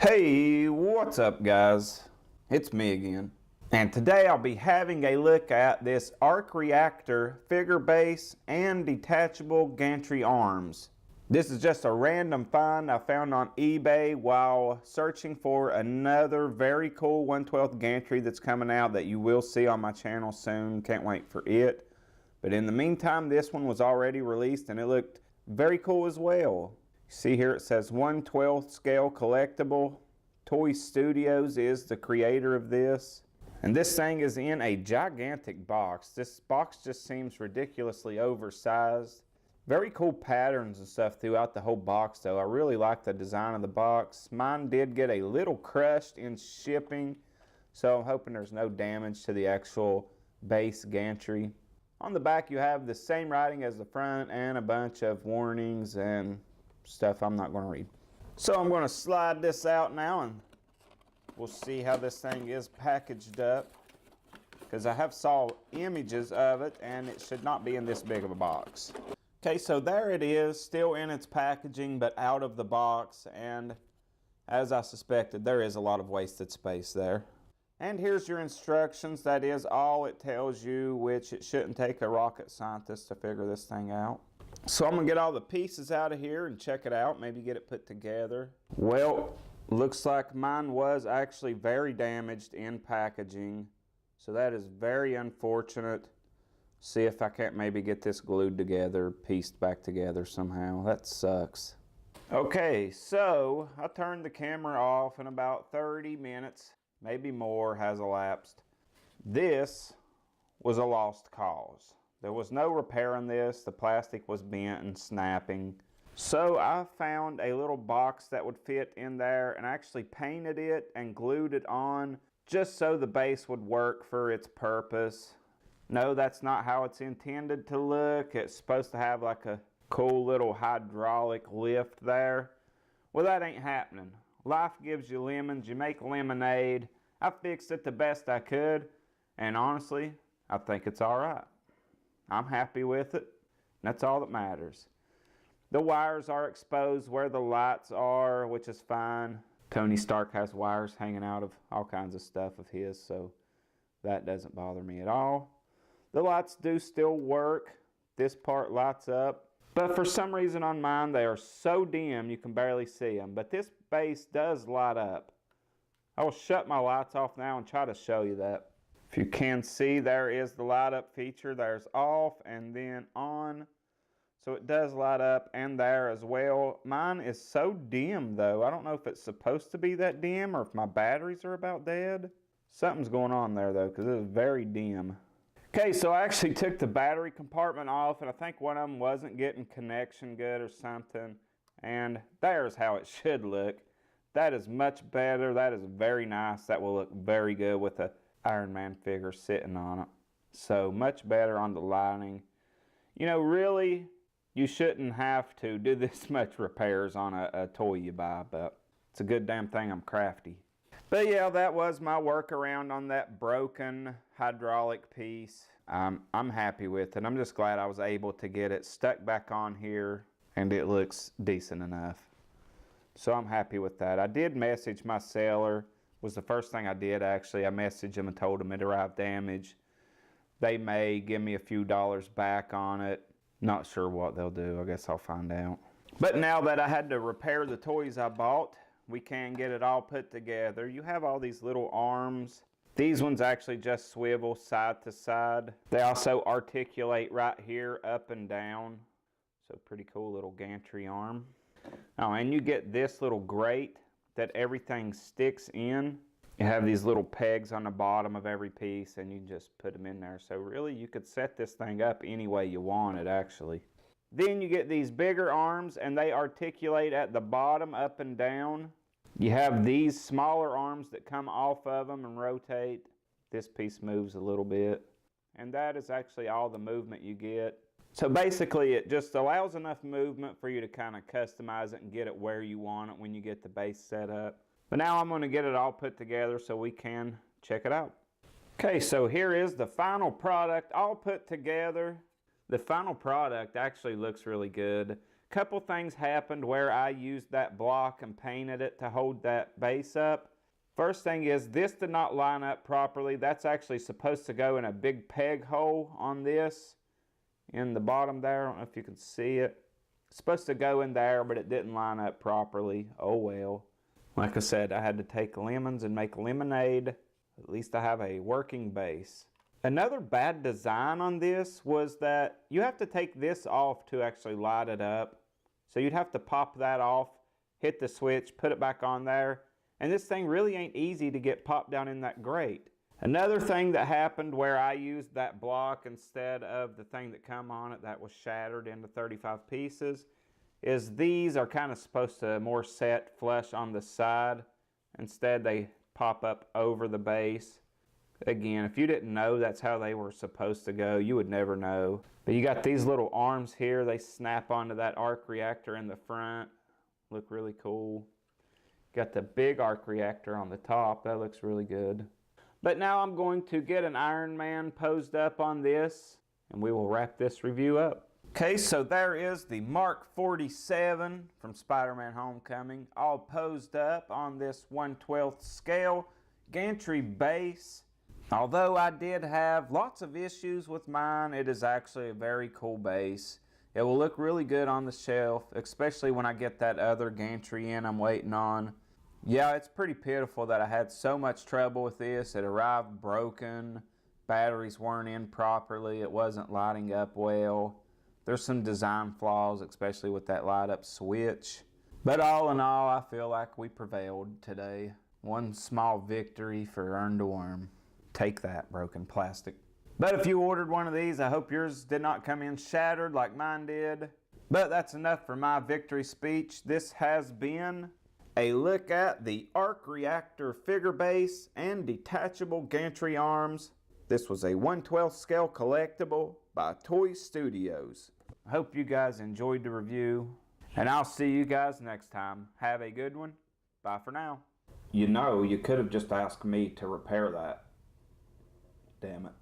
Hey, what's up guys? It's me again. And today I'll be having a look at this arc reactor figure base and detachable gantry arms. This is just a random find I found on eBay while searching for another very cool 1/12 gantry that's coming out that you will see on my channel soon. Can't wait for it. But in the meantime, this one was already released and it looked very cool as well. See here it says 1/12 scale collectible. Toy Studios is the creator of this. And this thing is in a gigantic box. This box just seems ridiculously oversized. Very cool patterns and stuff throughout the whole box though. I really like the design of the box. Mine did get a little crushed in shipping, so I'm hoping there's no damage to the actual base gantry. On the back you have the same writing as the front and a bunch of warnings and stuff I'm not going to read. So I'm going to slide this out now and we'll see how this thing is packaged up, because I have saw images of it and it should not be in this big of a box. Okay, so there it is, still in its packaging but out of the box, and as I suspected, there is a lot of wasted space there. And here's your instructions. That is all it tells you, which it shouldn't take a rocket scientist to figure this thing out. So I'm gonna get all the pieces out of here and check it out, maybe get it put together. Well, looks like mine was actually very damaged in packaging, so that is very unfortunate. See if I can't maybe get this glued together, pieced back together somehow. That sucks. Okay, so I turned the camera off and about 30 minutes, maybe more, has elapsed. This was a lost cause. There was no repairing this. The plastic was bent and snapping. So I found a little box that would fit in there and actually painted it and glued it on just so the base would work for its purpose. No, that's not how it's intended to look. It's supposed to have like a cool little hydraulic lift there. Well, that ain't happening. Life gives you lemons, you make lemonade. I fixed it the best I could, and honestly, I think it's all right. I'm happy with it. That's all that matters. The wires are exposed where the lights are, which is fine. Tony Stark has wires hanging out of all kinds of stuff of his, so that doesn't bother me at all. The lights do still work. This part lights up, but for some reason on mine they are so dim you can barely see them. But this base does light up. I will shut my lights off now and try to show you that. If you can see, there is the light up feature. There's off and then on. So it does light up, and there as well. Mine is so dim though. I don't know if it's supposed to be that dim or if my batteries are about dead. Something's going on there though, because it is very dim. Okay, so I actually took the battery compartment off, and I think one of them wasn't getting connection good or something. And there's how it should look. That is much better. That is very nice. That will look very good with a Iron Man figure sitting on it. So much better on the lighting. You know, really, you shouldn't have to do this much repairs on a toy you buy, but it's a good damn thing I'm crafty. But yeah, that was my workaround on that broken hydraulic piece. I'm happy with it. I'm just glad I was able to get it stuck back on here, and it looks decent enough. So I'm happy with that. I did message my seller. Was the first thing I did actually. I messaged them and told them it arrived damaged. They may give me a few dollars back on it. Not sure what they'll do. I guess I'll find out. But now that I had to repair the toys I bought, we can get it all put together. You have all these little arms. These ones actually just swivel side to side. They also articulate right here up and down. So pretty cool little gantry arm. Oh, and you get this little grate that everything sticks in. You have these little pegs on the bottom of every piece, and you just put them in there. So really you could set this thing up any way you want it actually. Then you get these bigger arms, and they articulate at the bottom up and down. You have these smaller arms that come off of them and rotate. This piece moves a little bit, and that is actually all the movement you get. So basically it just allows enough movement for you to kind of customize it and get it where you want it when you get the base set up. But now I'm going to get it all put together so we can check it out. Okay, so here is the final product all put together. The final product actually looks really good. Couple things happened where I used that block and painted it to hold that base up. First thing is, this did not line up properly. That's actually supposed to go in a big peg hole on this in the bottom there. I don't know if you can see it. It's supposed to go in there, but it didn't line up properly. Oh well. Like I said, I had to take lemons and make lemonade. At least I have a working base. Another bad design on this was that you have to take this off to actually light it up. So you'd have to pop that off, hit the switch, put it back on there. And this thing really ain't easy to get popped down in that grate. Another thing that happened where I used that block instead of the thing that come on it that was shattered into 35 pieces is these are kind of supposed to more set flush on the side. Instead they pop up over the base. Again, if you didn't know that's how they were supposed to go, you would never know. But you got these little arms here. They snap onto that arc reactor in the front. Look really cool. Got the big arc reactor on the top. That looks really good. But now I'm going to get an Iron Man posed up on this, and we will wrap this review up. Okay, so there is the Mark 47 from Spider-Man Homecoming, all posed up on this 1/12 scale gantry base. Although I did have lots of issues with mine, it is actually a very cool base. It will look really good on the shelf, especially when I get that other gantry in I'm waiting on. Yeah, it's pretty pitiful that I had so much trouble with this. It arrived broken, batteries weren't in properly, it wasn't lighting up well. There's some design flaws, especially with that light up switch. But all in all, I feel like we prevailed today. One small victory for Earn to Worm. Take that, broken plastic. But if you ordered one of these, I hope yours did not come in shattered like mine did. But that's enough for my victory speech. This has been a look at the arc reactor figure base and detachable gantry arms. This was a 1/12 scale collectible by Toy Studios. I hope you guys enjoyed the review, and I'll see you guys next time. Have a good one. Bye for now. You know, you could have just asked me to repair that. Damn it.